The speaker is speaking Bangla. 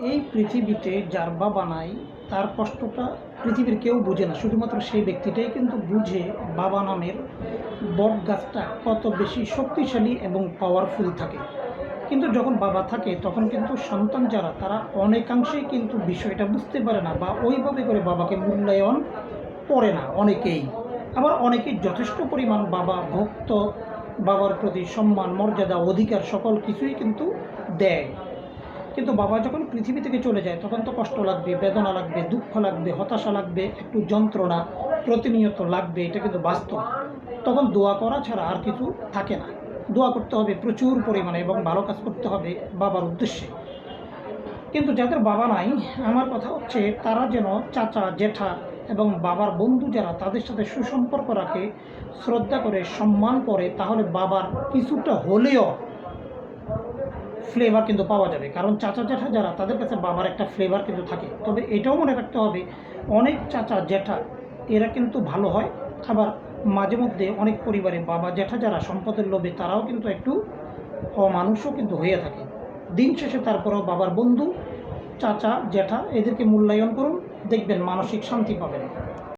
এই পৃথিবীতে যার বাবা নাই তার কষ্টটা পৃথিবীর কেউ বোঝে না, শুধুমাত্র সেই ব্যক্তিটাই কিন্তু বুঝে বাবা নামের বট গাছটা কত বেশি শক্তিশালী এবং পাওয়ারফুল থাকে। কিন্তু যখন বাবা থাকে তখন কিন্তু সন্তান যারা তারা অনেকাংশেই কিন্তু বিষয়টা বুঝতে পারে না বা ওইভাবে করে বাবাকে মূল্যায়ন করে না অনেকেই। আবার অনেকেই যথেষ্ট পরিমাণ বাবা ভক্ত, বাবার প্রতি সম্মান মর্যাদা অধিকার সকল কিছুই কিন্তু দেয়। কিন্তু বাবা যখন পৃথিবী থেকে চলে যায় তখন তো কষ্ট লাগবে, বেদনা লাগবে, দুঃখ লাগবে, হতাশা লাগবে, একটু যন্ত্রণা প্রতিনিয়ত লাগবে, এটা কিন্তু বাস্তব। তখন দোয়া করা ছাড়া আর কিছু থাকে না। দোয়া করতে হবে প্রচুর পরিমাণে এবং ভালো কাজ করতে হবে বাবার উদ্দেশ্যে। কিন্তু যাদের বাবা নাই, আমার কথা হচ্ছে তারা যেন চাচা জেঠা এবং বাবার বন্ধু যারা তাদের সাথে সুসম্পর্ক রাখে, শ্রদ্ধা করে, সম্মান করে, তাহলে বাবার কিছুটা হলেও ফ্লেভার কিন্তু পাওয়া যাবে। কারণ চাচা জ্যাঠা যারা তাদের কাছে বাবার একটা ফ্লেভার কিন্তু থাকে। তবে এটাও মনে রাখতে হবে, অনেক চাচা জ্যাঠা এরা কিন্তু ভালো হয়, আবার মাঝে মধ্যে অনেক পরিবারে বাবা জ্যাঠা যারা সম্পদের লোভে তারাও কিন্তু একটু অমানুষও কিন্তু হয়ে থাকে। দিন শেষে তারপরেও বাবার বন্ধু চাচা জ্যাঠা এদেরকে মূল্যায়ন করুন, দেখবেন মানসিক শান্তি পাবেন।